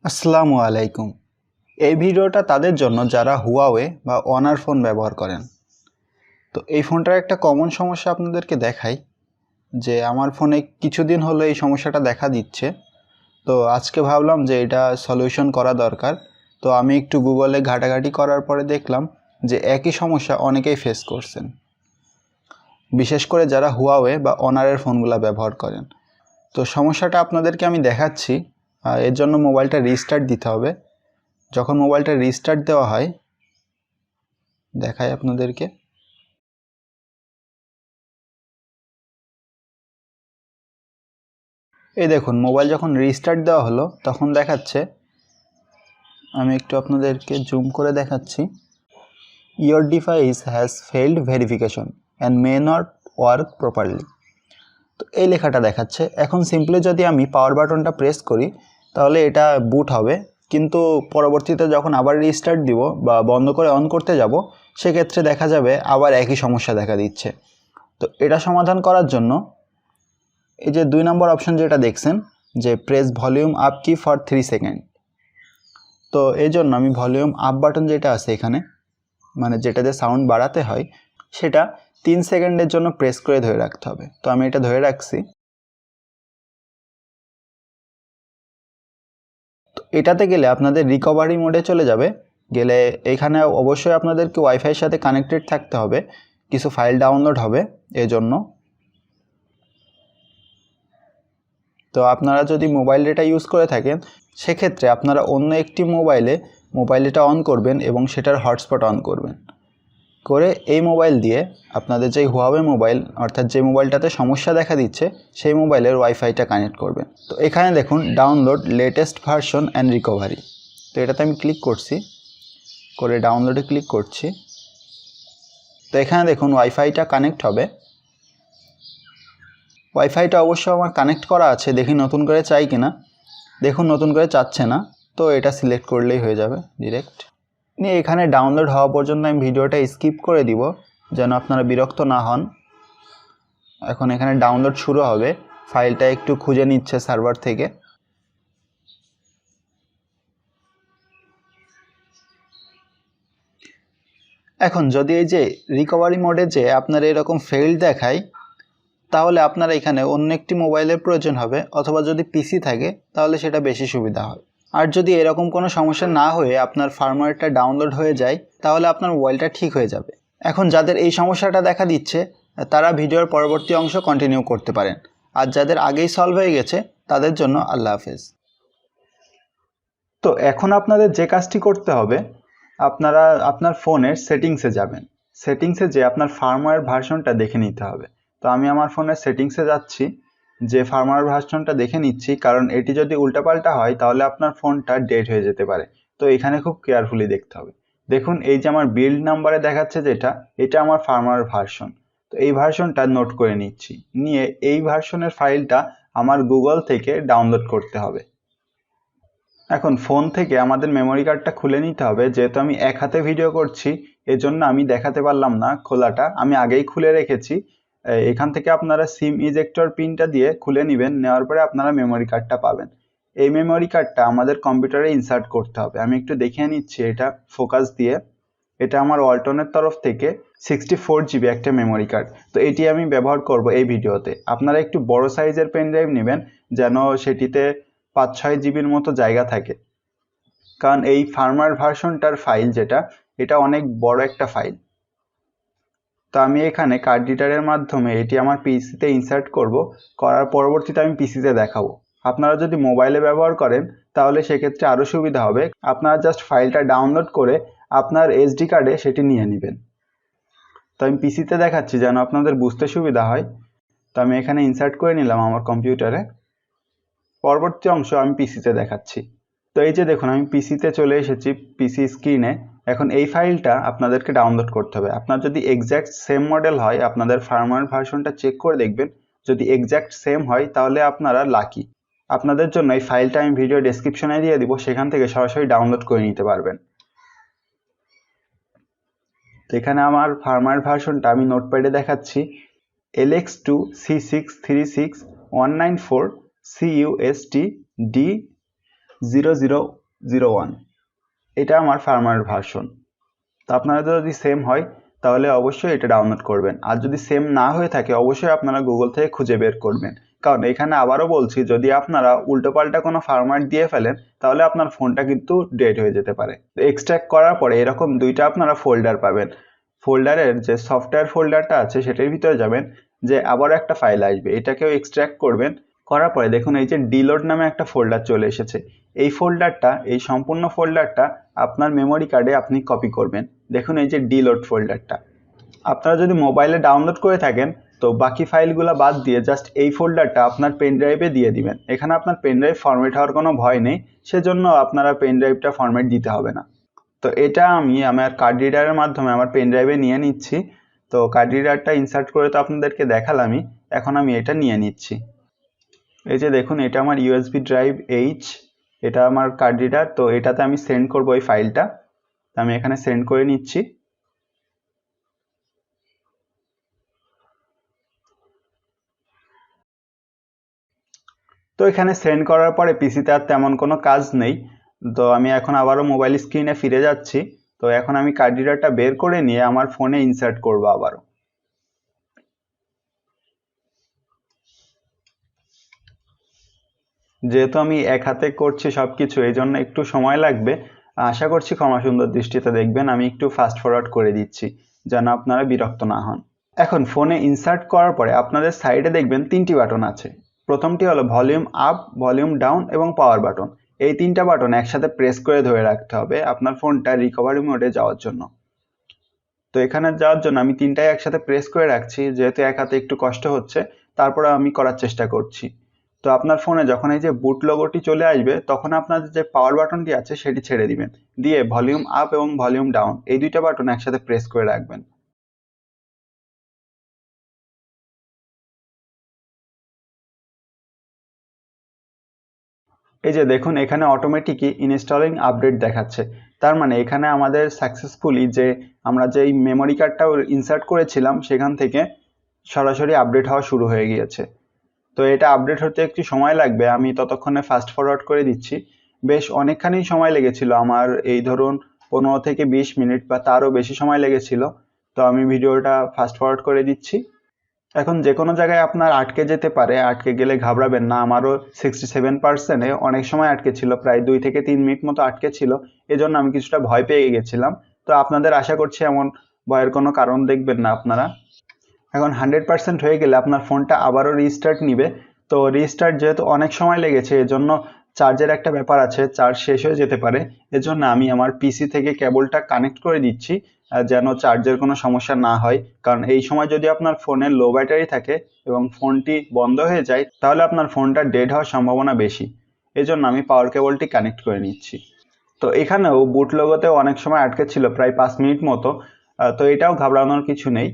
আসসালামু আলাইকুম। এই ভিডিওটা তাদের জন্য যারা হুয়াওয়ে বা অনার ফোন ব্যবহার করেন। তো এই ফোনটার একটা কমন সমস্যা আপনাদেরকে দেখাই যে আমার ফোনে কিছুদিন হলো এই সমস্যাটা দেখা দিচ্ছে। তো আজকে ভাবলাম যে এটা সলিউশন করা দরকার। তো আমি একটু গুগলে ঘাটাঘাটি করার পরে দেখলাম যে একই সমস্যা অনেকেই ফেস করছেন, বিশেষ করে যারা হুয়াওয়ে বা অনারের ফোনগুলো ব্যবহার করেন। তো সমস্যাটা আপনাদেরকে আমি দেখাচ্ছি। এর জন্য মোবাইলটা রিস্টার্ট দিতে হবে। যখন মোবাইলটা রিস্টার্ট দেওয়া হয়, দেখাই আপনাদেরকে। এই দেখুন, মোবাইল যখন রিস্টার্ট দেওয়া হলো তখন দেখাচ্ছে, আমি একটু আপনাদেরকে জুম করে দেখাচ্ছি, your device has failed verification and may not work properly. তো এই লেখাটা দেখাচ্ছে। এখন সিম্পলি যদি আমি পাওয়ার বাটনটা প্রেস করি তাহলে এটা বুট হবে, কিন্তু পরবর্তীতে যখন আবার রিস্টার্ট দিব বা বন্ধ করে অন করতে যাব সেক্ষেত্রে দেখা যাবে আবার একই সমস্যা দেখা দিচ্ছে। তো এটা সমাধান করার জন্য এই যে 2 নম্বর অপশন যেটা দেখছেন যে প্রেস ভলিউম আপ কি ফর 3 সেকেন্ড, তো এই জন্য আমি ভলিউম আপ বাটন যেটা আছে এখানে, মানে যেটাতে সাউন্ড বাড়াতে হয়, সেটা 3 সেকেন্ডের জন্য প্রেস করে ধরে রাখতে হবে। তো আমি এটা ধরে রাখছি। তো এটাতে গেলে আপনাদের রিকভারি মোডে চলে যাবে। গেলে এখানে অবশ্যই আপনাদেরকে ওয়াইফাইয়ের সাথে কানেক্টেড থাকতে হবে, কিছু ফাইল ডাউনলোড হবে এই জন্য। তো আপনারা যদি মোবাইল ডেটা ইউজ করে থাকেন সেক্ষেত্রে আপনারা অন্য একটি মোবাইল ডেটা অন করবেন এবং সেটার হটস্পট অন করবেন, করে এই মোবাইল দিয়ে আপনাদের যে হুয়াওয়ে মোবাইল, অর্থাৎ যে মোবাইলটাতে সমস্যা দেখা দিচ্ছে সেই মোবাইলের ওয়াইফাইটা কানেক্ট করবেন। তো এখানে দেখুন download latest version and recovery, তো এটাতে আমি ক্লিক করছি, করে ডাউনলোডে ক্লিক করছি। তো এখানে দেখুন ওয়াইফাইটা কানেক্ট হবে। ওয়াইফাইটা অবশ্য আমার কানেক্ট করা আছে, দেখি নতুন করে চাই কিনা। দেখুন নতুন করে চাচ্ছে না, তো এটা সিলেক্ট করলেই হয়ে যাবে ডিরেক্ট। নিয়ে এখানে ডাউনলোড হওয়া পর্যন্ত আমি ভিডিওটা স্কিপ করে দিব যেন আপনারা বিরক্ত না হন। এখন এখানে ডাউনলোড শুরু হবে, ফাইলটা একটু খুঁজে নিচ্ছে সার্ভার থেকে। এখন যদি এই যে রিকভারি মোডে যে আপনার এরকম ফেইল্ড দেখায়, তাহলে আপনার এখানে অন্য একটি মোবাইলের প্রয়োজন হবে, অথবা যদি পিসি থাকে তাহলে সেটা বেশি সুবিধা হয়। আর যদি এরকম কোনো সমস্যা না হয়ে আপনার ফার্মওয়্যারটা ডাউনলোড হয়ে যায় তাহলে আপনার মোবাইলটা ঠিক হয়ে যাবে। এখন যাদের এই সমস্যাটা দেখা দিচ্ছে তারা ভিডিওর পরবর্তী অংশ কন্টিনিউ করতে পারেন, আর যাদের আগেই সলভ হয়ে গেছে তাদের জন্য আল্লাহ হাফেজ। তো এখন আপনাদের যে কাজটি করতে হবে, আপনারা আপনার ফোনের সেটিংসে যাবেন। সেটিংসে যে আপনার ফার্মওয়্যার ভার্সনটা দেখে নিতে হবে। তো আমি আমার ফোনের সেটিংসে যাচ্ছি, যে ফার্মওয়্যার ভার্সনটা দেখে নিচ্ছি, কারণ এটি যদি উল্টাপাল্টা হয় তাহলে আপনার ফোনটা ডেড হয়ে যেতে পারে। তো এখানে খুব কেয়ারফুলি দেখতে হবে। দেখুন এই যে আমার বিল্ড নাম্বারে দেখাচ্ছে যেটা, এটা আমার ফার্মওয়্যার ভার্সন। তো এই ভার্সনটা নোট করে নিচ্ছি, নিয়ে এই ভার্সনের ফাইলটা আমার গুগল থেকে ডাউনলোড করতে হবে। এখন ফোন থেকে আমাদের মেমোরি কার্ডটা খুলে নিতে হবে। যেহেতু আমি এক হাতে ভিডিও করছি এজন্য আমি দেখাতে পারলাম না খোলাটা, আমি আগেই খুলে রেখেছি। এখান থেকে আপনারা সিম ইজেক্টর পিনটা দিয়ে খুলে নেবেন, নেওয়ার পরে আপনারা মেমোরি কার্ডটা পাবেন। এই মেমোরি কার্ডটা আমাদের কম্পিউটারে ইনসার্ট করতে হবে। আমি একটু দেখিয়ে নিচ্ছি এটা ফোকাস দিয়ে। এটা আমার ওয়ালটনের তরফ থেকে 64 জিবি একটা মেমোরি কার্ড। তো এটি আমি ব্যবহার করব এই ভিডিওতে। আপনারা একটু বড় সাইজের পেন ড্রাইভ নেবেন যেন সেটিতে 5-6 জিবির মতো জায়গা থাকে, কারণ এই ফার্মওয়্যার ভার্সনটার ফাইল যেটা, এটা অনেক বড় একটা ফাইল। তো আমি এখানে কার্ড রিডারের মাধ্যমে এটি আমার পিসিতে ইনসার্ট করব, করার পরবর্তীতে আমি পিসিতে দেখাবো। আপনারা যদি মোবাইলে ব্যবহার করেন তাহলে সেক্ষেত্রে আরও সুবিধা হবে। আপনারা জাস্ট ফাইলটা ডাউনলোড করে আপনার এসডি কার্ডে সেটি নিয়ে নেবেন। তো আমি পিসিতে দেখাচ্ছি যেন আপনাদের বুঝতে সুবিধা হয়। তো আমি এখানে ইনসার্ট করে নিলাম আমার কম্পিউটারে। পরবর্তী অংশ আমি পিসিতে দেখাচ্ছি। তো এই যে দেখুন আমি পিসিতে চলে এসেছি, পিসি স্ক্রিনে। এখন এই ফাইলটা আপনাদেরকে ডাউনলোড করতে হবে। আপনার যদি এক্স্যাক্ট সেম মডেল হয় আপনাদের ফার্মওয়্যার ভার্সনটা চেক করে দেখবেন, যদি এক্স্যাক্ট সেম হয় তাহলে আপনারা লাকি। আপনাদের জন্য এই ফাইলটা আমি ভিডিও ডেসক্রিপশনে দিয়ে দিব, সেখান থেকে সরাসরি ডাউনলোড করে নিতে পারবেন। তো এখানে আমার ফার্মওয়্যার ভার্সনটা আমি নোটপ্যাডে দেখাচ্ছি, LX2C6361940CUSTD 0001, এটা আমার ফার্মওয়্যার ভার্সন। তো আপনাদের যদি সেম হয় তাহলে অবশ্যই এটা ডাউনলোড করবেন, আর যদি সেম না হয়ে থাকে অবশ্যই আপনারা গুগল থেকে খুঁজে বের করবেন। কারণ এখানে আবারও বলছি, যদি আপনারা উল্টোপাল্টা কোনো ফার্মওয়্যার দিয়ে ফেলেন তাহলে আপনার ফোনটা কিন্তু ডেড হয়ে যেতে পারে। এক্সট্র্যাক্ট করার পরে এরকম দুইটা আপনারা ফোল্ডার পাবেন। ফোল্ডারের যে সফটওয়্যার ফোল্ডারটা আছে সেটার ভিতরে যাবেন, যে আবারও একটা ফাইল আসবে, এটাকেও এক্সট্র্যাক্ট করবেন। করার পরে দেখুন এই যে ডিলোড নামে একটা ফোল্ডার চলে এসেছে। এই ফোল্ডারটা, এই সম্পূর্ণ ফোল্ডারটা আপনার মেমোরি কার্ডে আপনি কপি করবেন। দেখুন এই যে ডিলোড ফোল্ডারটা। আপনারা যদি মোবাইলে ডাউনলোড করে থাকেন তো বাকি ফাইলগুলো বাদ দিয়ে জাস্ট এই ফোল্ডারটা আপনার পেন ড্রাইভে দিয়ে দিবেন। এখানে আপনার পেন ড্রাইভ ফরম্যাট হওয়ার কোনো ভয় নেই, সেজন্য আপনারা পেন ড্রাইভটা ফরম্যাট দিতে হবে না। তো এটা আমি আমার কার্ড রিডারের মাধ্যমে আমার পেন ড্রাইভে নিয়ে নিচ্ছি। তো কার্ড রিডারটা ইনসার্ট করে তো আপনাদেরকে দেখালামই, এখন আমি এটা নিয়ে নিচ্ছি। এই যে দেখুন এটা আমার ইউএসবি ড্রাইভ এইচ, এটা আমার কার্ড রিডার। তো এটাতে আমি সেন্ড করবো এই ফাইলটা, আমি এখানে সেন্ড করে নিচ্ছি। তো এখানে সেন্ড করার পরে পিসিতে আর তেমন কোনো কাজ নেই। তো আমি এখন আবারও মোবাইল স্ক্রিনে ফিরে যাচ্ছি। তো এখন আমি কার্ড রিডারটা বের করে নিয়ে আমার ফোনে ইনসার্ট করব আবারও। যেহেতু আমি এক হাতে করছি সবকিছু, এই জন্য একটু সময় লাগবে। আশা করছি ক্ষমা সুন্দর দৃষ্টিতে দেখবেন, আমি একটু ফাস্ট ফরওয়ার্ড করে দিচ্ছি যেন আপনারা বিরক্ত না হন। এখন ফোনে ইনসার্ট করার পরে আপনাদের সাইডে দেখবেন তিনটি বাটন আছে। প্রথমটি হলো ভলিউম আপ, ভলিউম ডাউন এবং পাওয়ার বাটন। এই তিনটা বাটন একসাথে প্রেস করে ধরে রাখতে হবে আপনার ফোনটা রিকভারি মোডে যাওয়ার জন্য। তো এখানে যাওয়ার জন্য আমি তিনটাই একসাথে প্রেস করে রাখছি, যেহেতু এক হাতে একটু কষ্ট হচ্ছে, তারপরে আমি করার চেষ্টা করছি। তো আপনার ফোনে যখন এই যে বুট লোগোটি চলে আসবে তখন আপনাদের যে পাওয়ার বাটনটি আছে সেটি ছেড়ে দিবেন, দিয়ে ভলিউম আপ এবং ভলিউম ডাউন এই দুইটা বাটন একসাথে প্রেস করে রাখবেন। এই যে দেখুন এখানে অটোমেটিকই ইনস্টলিং আপডেট দেখাচ্ছে, তার মানে এখানে আমাদের সাকসেসফুলি যে আমরা যেই মেমোরি কার্ডটা ইনসার্ট করেছিলাম সেখান থেকে সরাসরি আপডেট হওয়া শুরু হয়ে গিয়েছে। তো এটা আপডেট হতে একটু সময় লাগবে, আমি ততক্ষণে ফাস্ট ফরওয়ার্ড করে দিচ্ছি। বেশ অনেকখানি সময় লেগেছিল আমার, এই ধরুন 15 থেকে 20 মিনিট বা তারও বেশি সময় লেগেছিল। তো আমি ভিডিওটা ফাস্ট ফরওয়ার্ড করে দিচ্ছি। এখন যে কোনো জায়গায় আপনার আটকে যেতে পারে, আটকে গেলে ঘাবড়াবেন না। আমারও 67%-এ অনেক সময় আটকে ছিল, প্রায় 2 থেকে 3 মিনিট মতো আটকে ছিল, এজন্য আমি কিছুটা ভয় পেয়ে গেছিলাম। তো আপনাদের আশা করছি এমন ভয়ের কোনো কারণ দেখবেন না আপনারা। এখন 100% হয়ে গেলে আপনার ফোনটা আবারও রিস্টার্ট নিবে। তো রিস্টার্ট যেহেতু অনেক সময় লেগেছে এজন্য চার্জের একটা ব্যাপার আছে, চার্জ শেষ হয়ে যেতে পারে। এজন্য আমি আমার পিসি থেকে কেবলটা কানেক্ট করে দিচ্ছি যেন চার্জের কোনো সমস্যা না হয়। কারণ এই সময় যদি আপনার ফোনে লো ব্যাটারি থাকে এবং ফোনটি বন্ধ হয়ে যায় তাহলে আপনার ফোনটা ডেড হওয়ার সম্ভাবনা বেশি। এজন্য আমি পাওয়ার কেবলটি কানেক্ট করে নিচ্ছি। তো এখানেও বুট লোগোতে অনেক সময় আটকে ছিল প্রায় 5 মিনিট মতো। তো এটাও ঘাবড়ানোর কিছু নেই।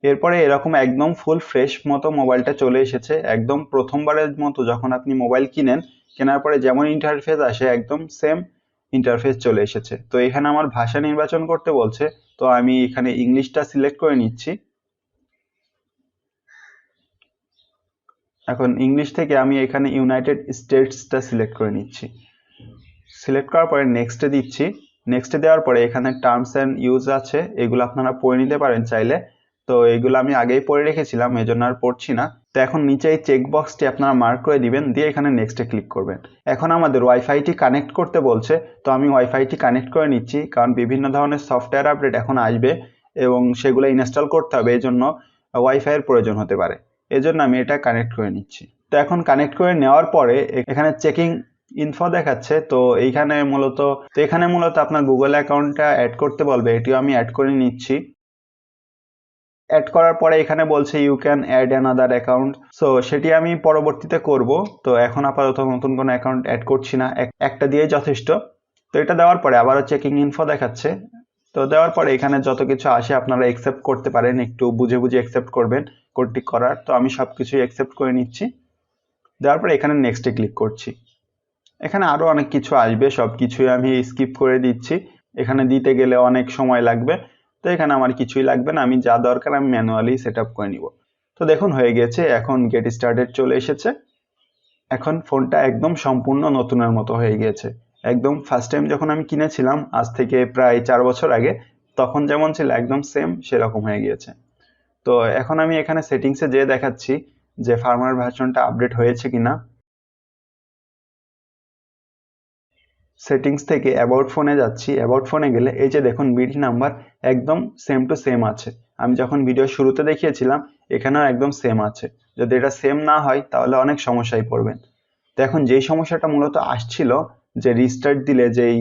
এরপরে এরকম একদম ফুল ফ্রেশ মতো মোবাইলটা চলে এসেছে, একদম প্রথমবারের মতো যখন আপনি মোবাইল কিনেন, কেনার পরে যেমন ইন্টারফেস আসে একদম সেম ইন্টারফেস চলে এসেছে। তো এখানে আমার ভাষা নির্বাচন করতে বলছে, তো আমি এখানে ইংলিশটা সিলেক্ট করে নিচ্ছি। এখন ইংলিশ থেকে আমি এখানে ইউনাইটেড স্টেটসটা সিলেক্ট করে নিচ্ছি। সিলেক্ট করার পরে নেক্সটে দিচ্ছি। নেক্সটে দেওয়ার পরে এখানে টার্মস অ্যান্ড ইউজ আছে, এগুলো আপনারা পড়ে নিতে পারেন চাইলে। তো এগুলো আমি আগেই পড়ে রেখেছিলাম, এজন্য আর পড়ছি না। তো এখন নিচে এই চেক বক্সটি আপনারা মার্ক করে দিবেন, দিয়ে এখানে নেক্সটে ক্লিক করবেন। এখন আমাদের ওয়াইফাইটি কানেক্ট করতে বলছে, তো আমি ওয়াইফাইটি কানেক্ট করে নিচ্ছি, কারণ বিভিন্ন ধরনের সফটওয়্যার আপডেট এখন আসবে এবং সেগুলো ইনস্টল করতে হবে, এই জন্য ওয়াইফাইয়ের প্রয়োজন হতে পারে। এজন্য আমি এটা কানেক্ট করে নিচ্ছি। তো এখন কানেক্ট করে নেওয়ার পরে এখানে চেকিং ইনফো দেখাচ্ছে। তো এখানে মূলত আপনার গুগল অ্যাকাউন্টটা অ্যাড করতে বলবে, এটিও আমি অ্যাড করে নিচ্ছি। অ্যাড করার পরে এখানে বলছে you can add another account, so সেটি আমি পরবর্তীতে করব। তো এখন আপাতত নতুন কোনো অ্যাকাউন্ট অ্যাড করছি না, একটা দিয়েই যথেষ্ট। তো এটা দেওয়ার পরে আবারও চেকিং ইনফো দেখাচ্ছে। তো দেওয়ার পরে এখানে যত কিছু আসে আপনারা অ্যাকসেপ্ট করতে পারেন, একটু বুঝে বুঝে অ্যাকসেপ্ট করবেন কোডটি করার। তো আমি সব কিছুই অ্যাকসেপ্ট করে নিচ্ছি। দেওয়ার পরে এখানে নেক্সটে ক্লিক করছি। এখানে আরো অনেক কিছু আসবে, সব কিছুই আমি স্কিপ করে দিচ্ছি, এখানে দিতে গেলে অনেক সময় লাগবে। তো এখানে আমার কিছুই লাগবে না, আমি যা দরকার আমি ম্যানুয়ালি সেট আপ করে নিব। তো দেখুন হয়ে গেছে, এখন গেট স্টার্টেড চলে এসেছে। এখন ফোনটা একদম সম্পূর্ণ নতুনের মতো হয়ে গিয়েছে। একদম ফার্স্ট টাইম যখন আমি কিনেছিলাম আজ থেকে প্রায় 4 বছর আগে, তখন যেমন ছিল একদম সেম সেরকম হয়ে গিয়েছে। তো এখন আমি এখানে সেটিংসে যেয়ে দেখাচ্ছি যে ফার্মওয়্যার ভার্সনটা আপডেট হয়েছে কিনা। সেটিংস থেকে অ্যাবাউট ফোনে যাচ্ছি। অ্যাবাউট ফোনে গেলে এই যে দেখুন বিল্ড নাম্বার একদম সেম টু সেম আছে। আমি যখন ভিডিও শুরুতে দেখিয়েছিলাম এখানেও একদম সেম আছে। যদি এটা সেম না হয় তাহলে অনেক সমস্যায় পড়বেন। তো এখন যেই সমস্যাটা মূলত আসছিল, যে রিস্টার্ট দিলে যেই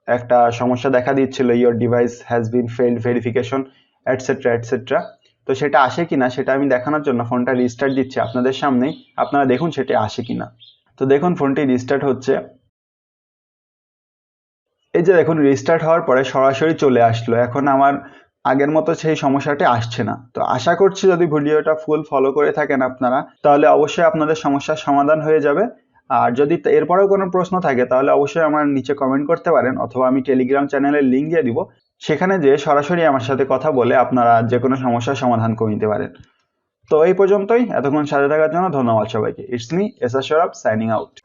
একটা সমস্যা দেখা দিচ্ছিল, your device has been failed verification etcetera etcetera, তো সেটা আসে কিনা সেটা আমি দেখানোর জন্য ফোনটা রিস্টার্ট দিচ্ছি আপনাদের সামনেই। আপনারা দেখুন সেটা আসে কিনা। তো দেখুন ফোনটি রিস্টার্ট হচ্ছে। এই যে দেখুন রিস্টার্ট হওয়ার পরে সরাসরি চলে আসলো। এখন আমার আগের মতো সেই সমস্যাটি আসছে না। তো আশা করছি যদি ভিডিওটা ফুল ফলো করে থাকেন আপনারা, তাহলে অবশ্যই আপনাদের সমস্যার সমাধান হয়ে যাবে। আর যদি এরপরেও কোনো প্রশ্ন থাকে তাহলে অবশ্যই আমার নিচে কমেন্ট করতে পারেন, অথবা আমি টেলিগ্রাম চ্যানেলের লিঙ্ক দিয়ে দিব। সেখানে যেয়ে সরাসরি আমার সাথে কথা বলে আপনারা যে কোনো সমস্যার সমাধান করে নিতে পারেন। তো এই পর্যন্তই। এতক্ষণ সাথে থাকার জন্য ধন্যবাদ সবাইকে। ইটস মি এস আর সরব সাইনিং আউট।